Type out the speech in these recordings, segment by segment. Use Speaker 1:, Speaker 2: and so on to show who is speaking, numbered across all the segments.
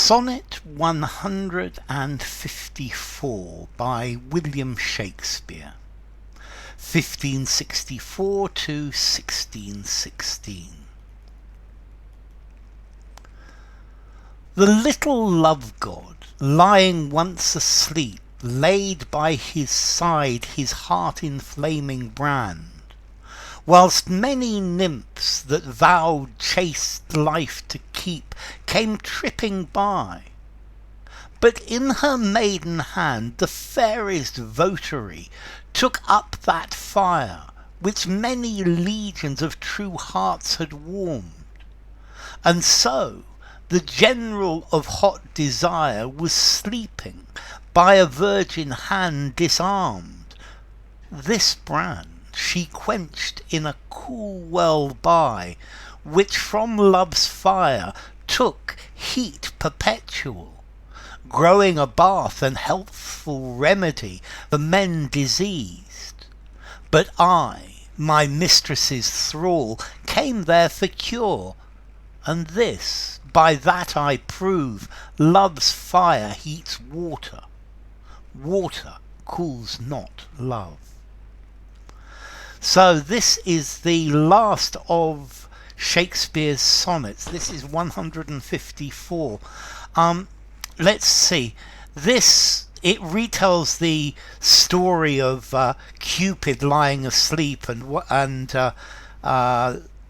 Speaker 1: Sonnet 154 by William Shakespeare, 1564 to 1616. The little love god, lying once asleep, laid by his side his heart-inflaming brand, whilst many nymphs that vow'd chaste life to keep came tripping by. But in her maiden hand the fairest votary took up that fire which many legions of true hearts had warmed. And so the general of hot desire was sleeping by a virgin hand disarm'd. This brand she quenched in a cool well by, which from love's fire took heat perpetual, growing a bath and healthful remedy for men diseas'd. But I, my mistress's thrall, came there for cure, and this, by that I prove, love's fire heats water, water cools not love. So this is the last of Shakespeare's sonnets. This is 154. Let's see. It retells the story of Cupid lying asleep and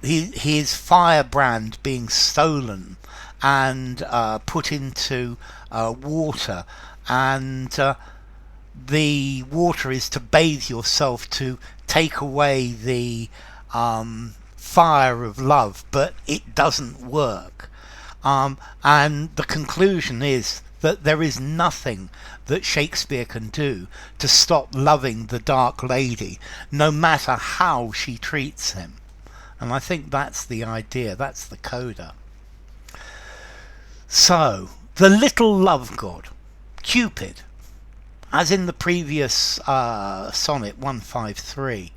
Speaker 1: his firebrand being stolen and put into water, and the water is to bathe yourself to take away the fire of love, but it doesn't work. And the conclusion is that there is nothing that Shakespeare can do to stop loving the dark lady, no matter how she treats him. And I think that's the idea, that's the coda. So, the little love god, Cupid, as in the previous sonnet 153,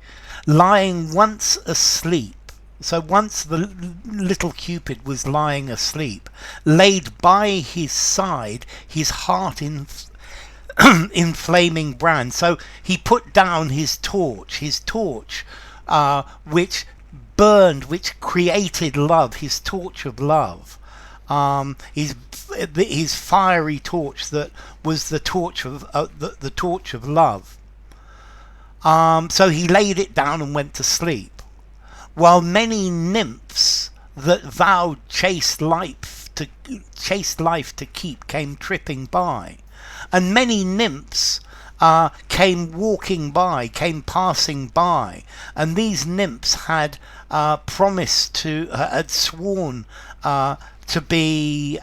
Speaker 1: lying once asleep. So once the little Cupid was lying asleep, laid by his side his inflaming brand. So he put down his torch, which burned, which created love, his torch of love. His fiery torch that was the torch of the torch of love. So he laid it down and went to sleep, while many nymphs that vowed chaste life to keep came tripping by, and many nymphs came walking by, came passing by, and these nymphs had had sworn to be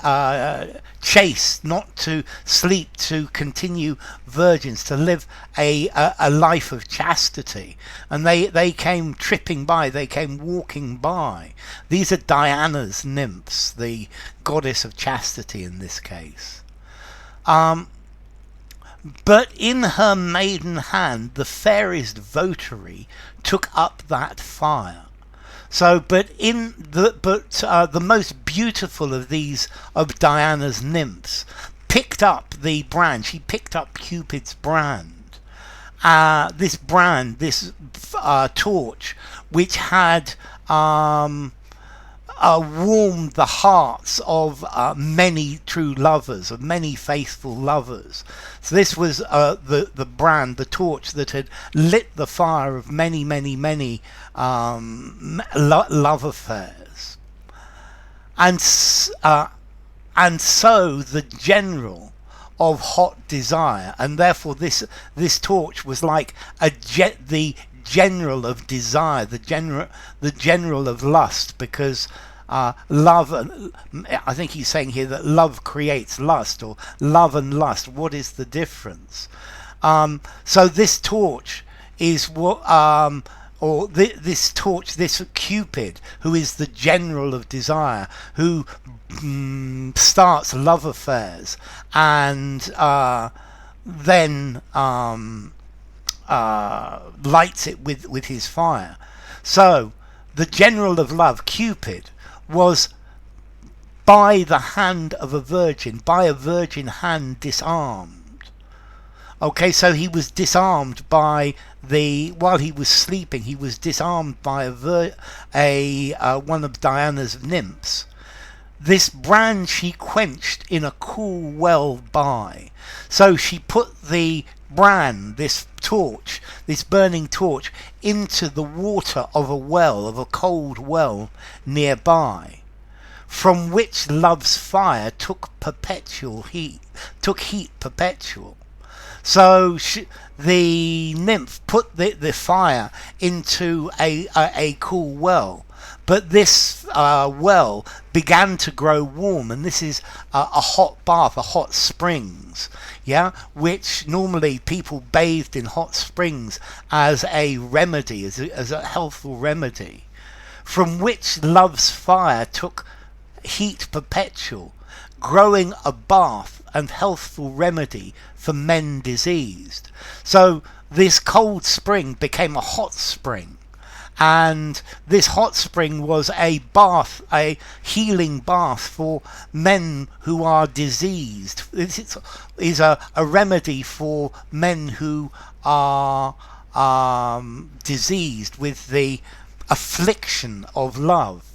Speaker 1: chaste, not to sleep, to continue virgins, to live a life of chastity. And they came tripping by, they came walking by. These are Diana's nymphs, the goddess of chastity in this case. But in her maiden hand the fairest votary took up that fire. So, but the most beautiful of Diana's nymphs picked up the brand. She picked up Cupid's brand. This torch, which had warmed the hearts of many true lovers, of many faithful lovers. So this was the brand, the torch that had lit the fire of many love affairs. And so the general of hot desire, and therefore this torch was like the general of desire, the general of lust, because love, I think he's saying here that love creates lust, or love and lust, what is the difference? So this torch is what this torch, this Cupid, who is the general of desire, who starts love affairs and then lights it with his fire. So the general of love, Cupid, was by the hand of a virgin, by a virgin hand disarmed. Okay, so he was disarmed by while he was sleeping, he was disarmed by one of Diana's nymphs. This brand she quenched in a cool well by. So she put the brand, this torch, this burning torch, into the water of a well, of a cold well nearby, from which love's fire took heat perpetual. So the nymph put the fire into a cool well, but this well began to grow warm, and this is a hot bath, a hot springs, yeah, which normally people bathed in hot springs as a remedy, as a healthful remedy, from which love's fire took heat perpetual, growing a bath and healthful remedy for men diseased. So this cold spring became a hot spring, and this hot spring was a bath, a healing bath for men who are diseased. This is a remedy for men who are diseased with the affliction of love.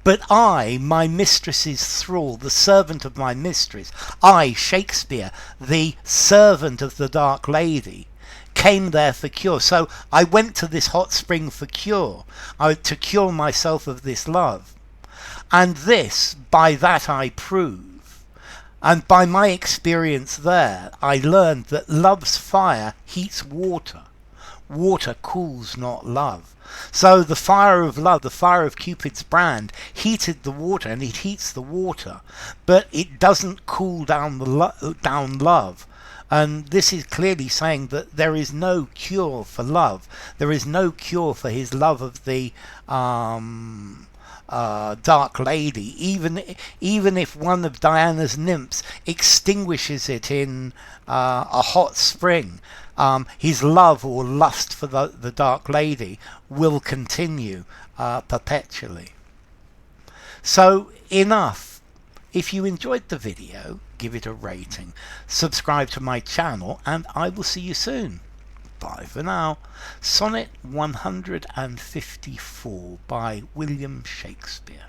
Speaker 1: But I, my mistress's thrall, the servant of my mistress, I, Shakespeare, the servant of the Dark Lady, came there for cure. So I went to this hot spring for cure, to cure myself of this love. And this, by that I prove. And by my experience there, I learned that love's fire heats water. Water cools not love. So the fire of love, the fire of Cupid's brand, heated the water, and it heats the water, but it doesn't cool down down love. And this is clearly saying that there is no cure for love. There is no cure for his love of the Dark Lady, even if one of Diana's nymphs extinguishes it in a hot spring. His love or lust for the Dark Lady will continue perpetually. So enough. If you enjoyed the video, give it a rating, subscribe to my channel, and I will see you soon. Bye for now. Sonnet 154 by William Shakespeare.